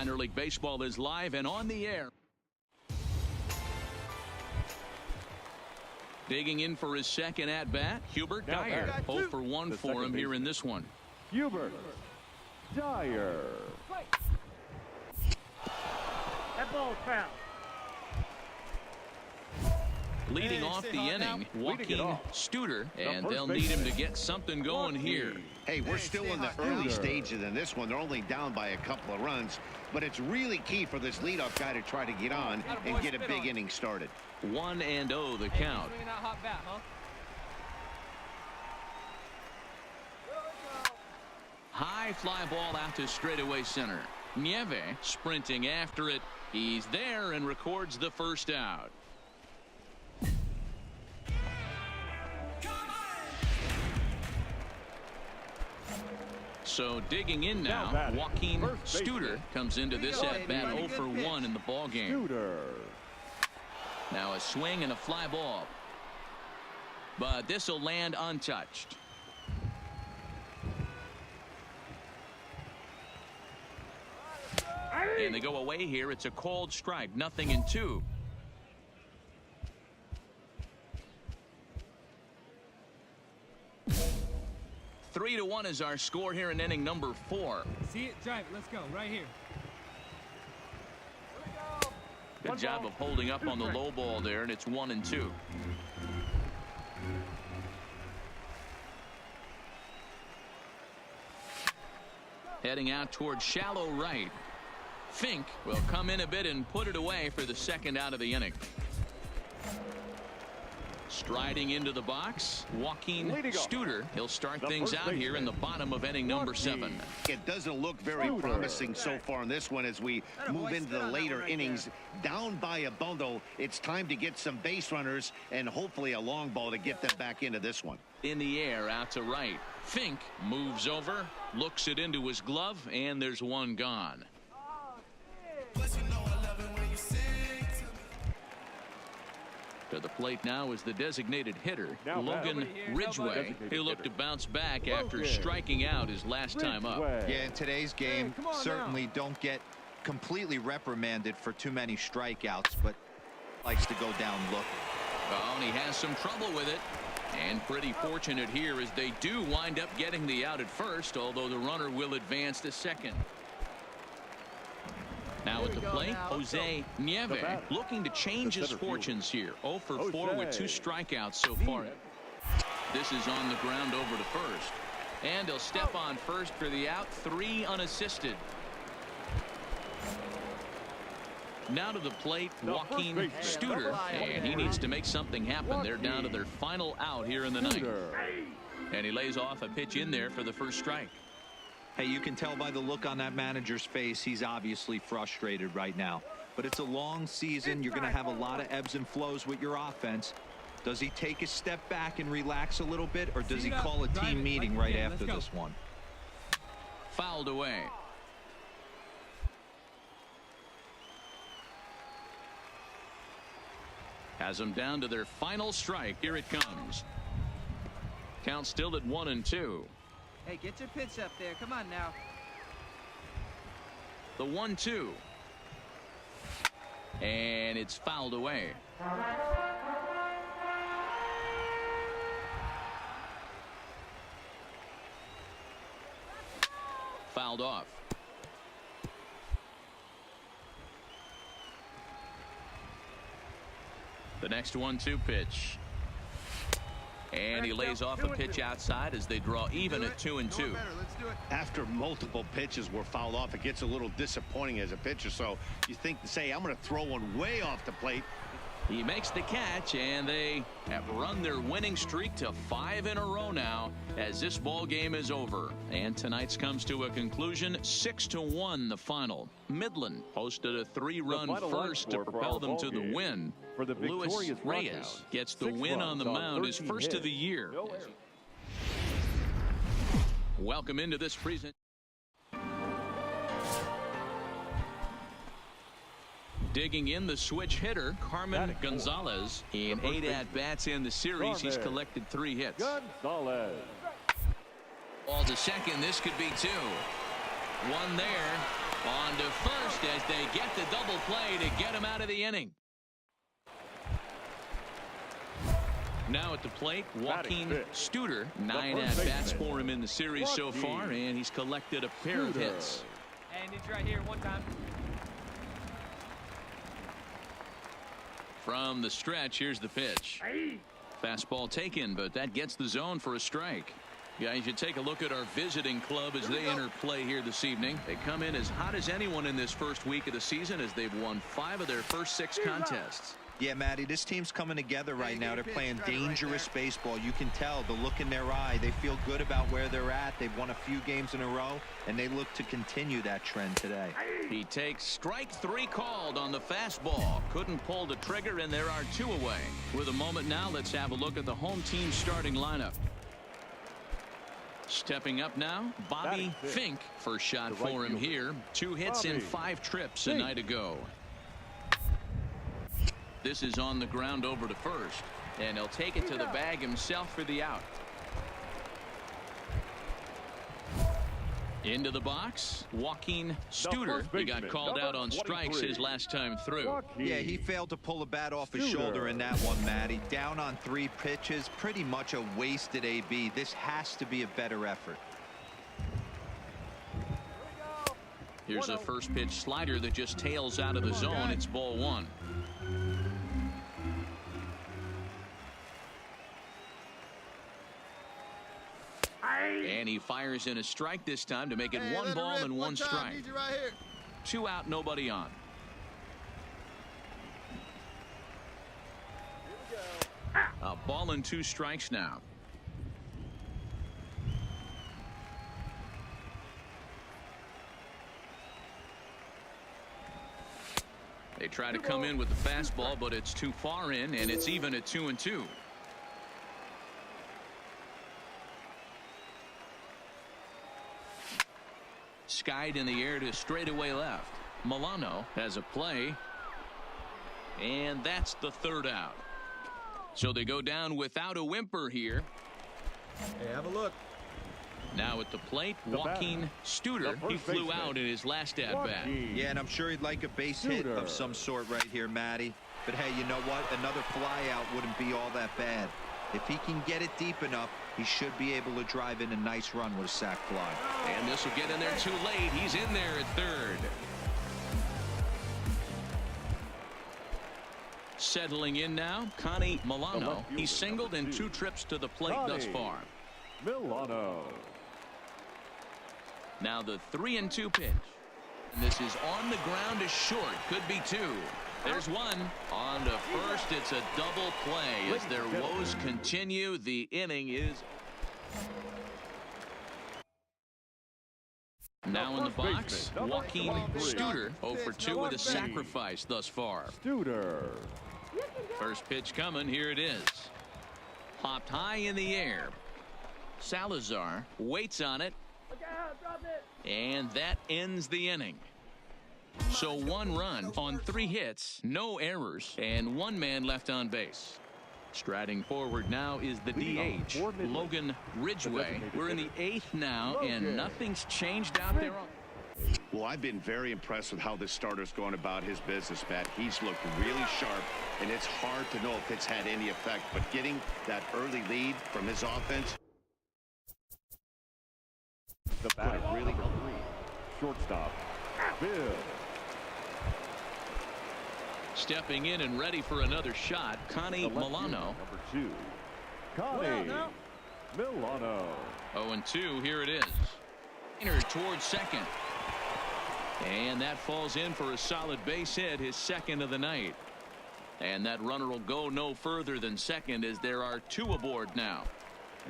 Minor League Baseball is live and on the air. Digging in for his second at-bat, Hubert Dyer. 0 for 1 for him here in this one. Hubert Dyer. That ball's foul. Leading off the inning, Joaquin Studer, and they'll need him to get something going here. Hey, we're still in the early stages in this one. They're only down by a couple of runs, but it's really key for this leadoff guy to try to get on and get a big inning started. 1-0 the count. High fly ball out to straightaway center. Nieve sprinting after it. He's there and records the first out. So digging in now, Joaquin Studer comes into this at-bat 0 for 1 in the ball game. Now a swing and a fly ball. But this will land untouched. And they go away here. It's a called strike. 0-2. 3-1 is our score here in inning number 4. See it, drive it. Let's go right here. Good job of holding up on the low ball there, and it's 1-2. Heading out towards shallow right. Fink will come in a bit and put it away for the second out of the inning. Striding into the box, Joaquin Studer. He'll start things out here in the bottom of inning number 7. It doesn't look very promising so far in this one as we move into the later innings. Down by a bundle, it's time to get some base runners and hopefully a long ball to get them back into this one. In the air, out to right. Fink moves over, looks it into his glove, and there's one gone. To the plate now is the designated hitter, Logan Ridgway. He'll look to bounce back after striking out his last time up. Yeah, in today's game, certainly don't get completely reprimanded for too many strikeouts, but likes to go down looking. Oh, and he has some trouble with it. And pretty fortunate here as they do wind up getting the out at first, although the runner will advance to second. Now at the plate, Jose Nieve looking to change his fortunes here. 0 for 4 with 2 strikeouts so far. This is on the ground over to first. And he'll step on first for the out. 3 unassisted. Now to the plate, Joaquin Studer. And he needs to make something happen. They're down to their final out here in the ninth. And he lays off a pitch in there for the first strike. Hey, you can tell by the look on that manager's face, he's obviously frustrated right now. But it's a long season. You're going to have a lot of ebbs and flows with your offense. Does he take a step back and relax a little bit, or does he call a team meeting right after this one? Fouled away. Has them down to their final strike. Here it comes. Count still at 1-2. Hey, get your pitch up there. Come on now. The 1-2. And it's fouled away. Fouled off. The next 1-2 pitch. And he lays off a pitch outside as they draw even at 2-2. After multiple pitches were fouled off, it gets a little disappointing as a pitcher. So you think to say, I'm going to throw one way off the plate. He makes the catch, and they have run their winning streak to 5 in a row now as this ball game is over. And tonight's comes to a conclusion, 6-1 the final. Midland posted a 3-run first to propel them to the win. Luis Reyes gets the win on the mound, his first of the year. Welcome into this presentation. Digging in, the switch hitter, Carmen Gonzalez. In 8 at-bats in the series, he's collected 3 hits. Gonzalez. Ball to second. This could be 2. One there. On to first as they get the double play to get him out of the inning. Now at the plate, Joaquin Studer. 9 at-bats for him in the series so far, and he's collected a pair of hits. And it's right here one time. From the stretch, here's the pitch. Fastball taken, but that gets the zone for a strike. Guys, you take a look at our visiting club as they enter play here this evening. They come in as hot as anyone in this first week of the season as they've won 5 of their first 6 contests. Yeah, Matty, this team's coming together right now. They're playing dangerous baseball. You can tell the look in their eye. They feel good about where they're at. They've won a few games in a row, and they look to continue that trend today. He takes strike 3 called on the fastball. Couldn't pull the trigger, and there are 2 away. With a moment now, let's have a look at the home team starting lineup. Stepping up now, Bobby Fink. First shot for him here. 2 hits in 5 trips a night ago. This is on the ground over to first, and he'll take it to the bag himself for the out. Into the box, Joaquin Studer. He got called out on strikes his last time through. Yeah, he failed to pull a bat off his shoulder in that one, Matty. Down on 3 pitches, pretty much a wasted AB. This has to be a better effort. Here's a first pitch slider that just tails out of the zone. It's ball 1. And he fires in a strike this time to make it 1 ball and 1 strike. 2 out, nobody on. A ball and 2 strikes now. They try to come in with the fastball, but it's too far in, and it's even at 2-2. Skied in the air to straightaway left. Milano has a play, and that's the 3rd out. So they go down without a whimper here. Hey, have a look. Now at the plate, Joaquin Studer. He flew out in his last at-bat. Yeah, and I'm sure he'd like a base hit of some sort right here, Matty. But hey, you know what? Another fly out wouldn't be all that bad. If he can get it deep enough, he should be able to drive in a nice run with a sac fly. And this will get in there too late. He's in there at 3rd. Settling in now, Connie Milano. He's singled in 2 trips to the plate thus far. Milano. Now the 3-2 pitch. And this is on the ground is short. Could be 2. There's 1. On to first. It's a double play as their woes continue. The inning is now in the box. Joaquin Studer 0 for 2 with a sacrifice thus far. Studer. First pitch coming. Here it is. Popped high in the air. Salazar waits on it. And that ends the inning. So 1 run on 3 hits, no errors, and 1 man left on base. Striding forward now is the DH, Logan Ridgway. We're in the 8th now, and nothing's changed out there. Well, I've been very impressed with how this starter's going about his business, Matt. He's looked really sharp, and it's hard to know if it's had any effect. But getting that early lead from his offense, The bat really shortstop, Bill. Stepping in and ready for another shot, Connie Milano. Number 2, Connie Milano. 0-2, here it is. Towards second. And that falls in for a solid base hit, his 2nd of the night. And that runner will go no further than second as there are 2 aboard now.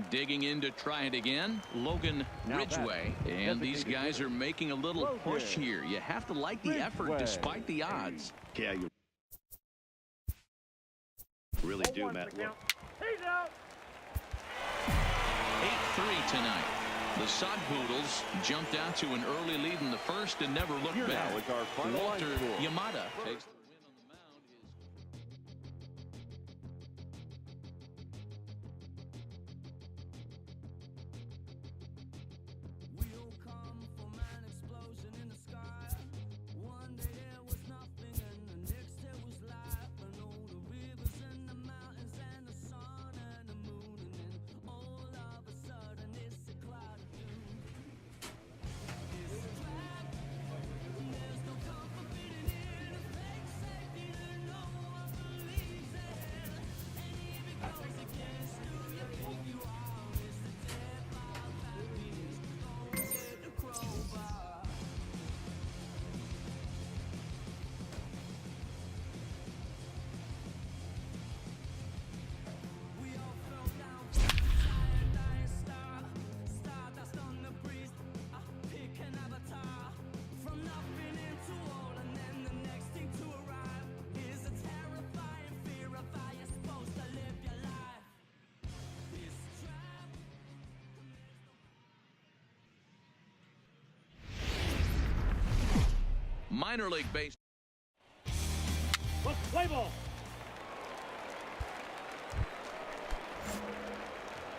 Digging in to try it again, Logan Ridgway. And these guys are making a little push here. You have to like the effort despite the odds. yeah, you really do, Matt. Look. 8-3 tonight. The Sod Poodles jumped out to an early lead in the 1st and never looked Here back. now is our final Walter line score. Yamada takes the win on the mound. We'll come for man explosion. minor league base. Play ball.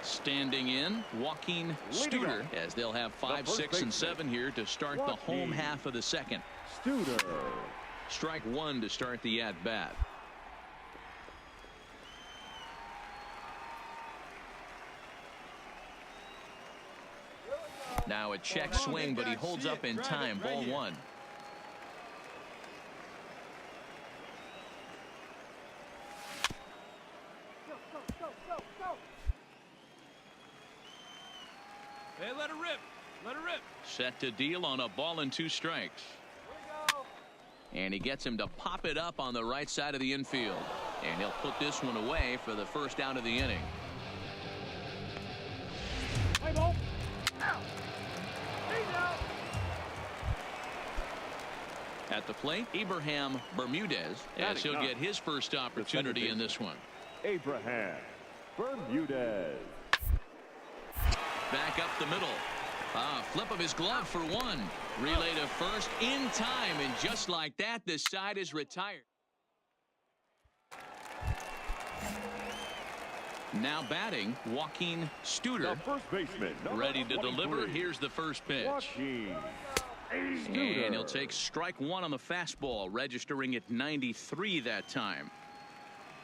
Standing in, Joaquin Studer, as they'll have 5, 6, and 7 here to start the home half of the second. Studer. Strike one to start the at-bat. Now a check swing, but he holds up in time. Ball one. Hey, let her rip. Let her rip. Set to deal on a ball and 2 strikes. And he gets him to pop it up on the right side of the infield. And he'll put this one away for the first out of the inning. Play ball. Out. He's out. At the plate, Abraham Bermudez, as he'll get his first opportunity in this one. Abraham Bermudez. Back up the middle. Flip of his glove for one. Relay to first in time, and just like that, this side is retired. Now batting, Joaquin Studer. The first baseman, Ready to 23. deliver. Here's the first pitch. Joaquin And Studer. he'll take strike one on the fastball, registering at 93 that time.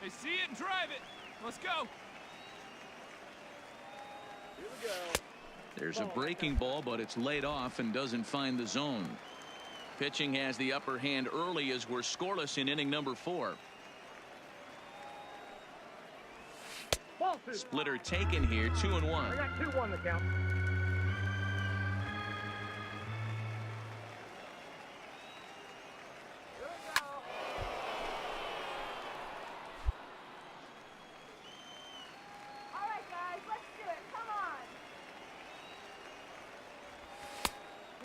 Hey, see it and drive it. Let's go. Here we go. There's a breaking ball, but it's laid off and doesn't find the zone. Pitching has the upper hand early as we're scoreless in inning number 4. Ball 2. Splitter taken here, 2-1. I got 2-1 the count.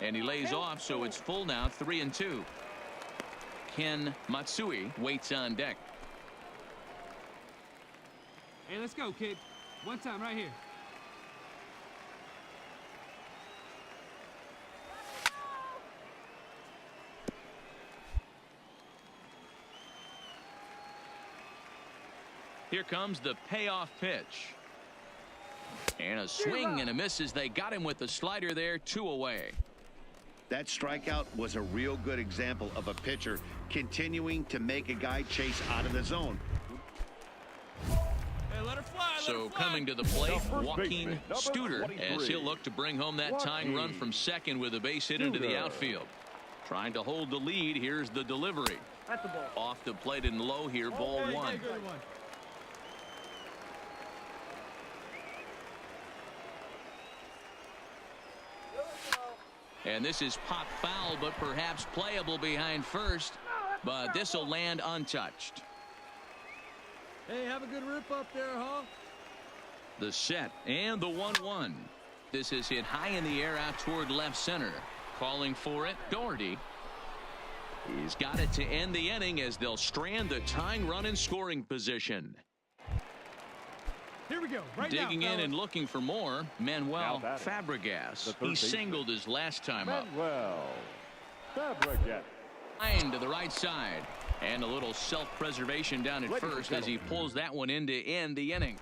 And he lays off, so it's full now, 3-2. Ken Matsui waits on deck. Hey, let's go, kid. One time right here. Here comes the payoff pitch. And a swing and a miss as they got him with the slider there, 2 away. That strikeout was a real good example of a pitcher continuing to make a guy chase out of the zone. Hey, let her fly. Let So her fly. coming to the plate, The first Joaquin baseman, number Studer, 23. as he'll look to bring home that tying run from second with a base hit into the Studer. outfield. Trying to hold the lead. Here's the delivery. That's the ball. Off the plate and low here, ball Hey, one. hey, good one. And this is pop foul, but perhaps playable behind first. But this will land untouched. Hey, have a good rip up there, huh? The set and the 1-1. This is hit high in the air out toward left center. Calling for it, Doherty. He's got it to end the inning as they'll strand the tying run in scoring position. Here we go. Right Digging now, in and looking for more, Manuel Now batting. Fabregas. The third He baseman. singled his last time up. Manuel Fabregas. Line to the right side. And a little self-preservation down at Ready to first as he pulls that one in to end the inning.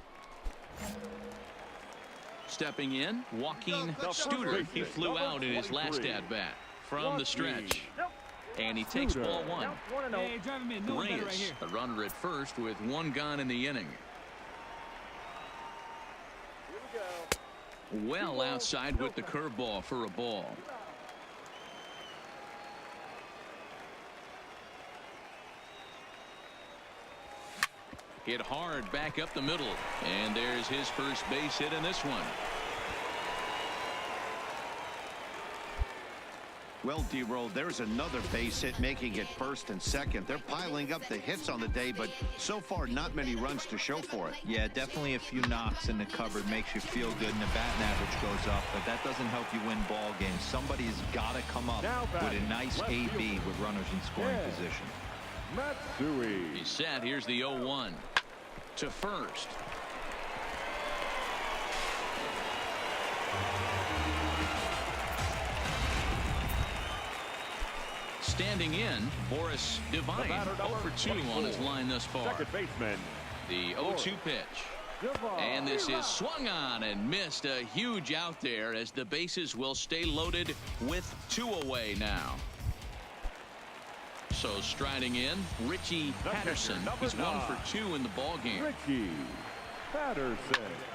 Stepping in, Joaquin Studer. He flew out in his last at-bat from the stretch. And he takes Studer. ball one. Hey, drive him in. No one better right Reyes, here. a runner at first with 1 gone in the inning. Well outside with the curveball for a ball. Hit hard back up the middle. And there's his first base hit in this one. Well, D-Roll, there's another base hit making it first and second. They're piling up the hits on the day, but so far not many runs to show for it. Yeah, definitely a few knocks in the cupboard makes you feel good, and the batting average goes up, but that doesn't help you win ball games. Somebody's got to come up Now with batting, a nice left AB fielder. with runners in scoring Yeah. position. Matsui. He's set. Here's the 0-1 to first. standing in, Boris Devine, 0 for 2 on his line thus far. Second baseman. The 0-2 pitch. And this is swung on and missed. A huge out there as the bases will stay loaded with 2 away now. So striding in, Richie Patterson. He's 1 for 2 in the ball game. Richie Patterson.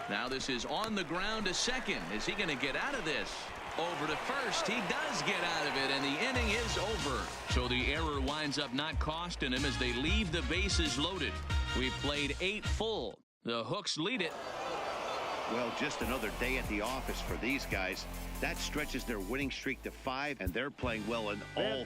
Now this is on the ground to second. Is he going to get out of this? Over to first. He does get out of it, and the inning is over. So the error winds up not costing him as they leave the bases loaded. We've played 8 full. The Hooks lead it. Well, just another day at the office for these guys. That stretches their winning streak to 5, and they're playing well in all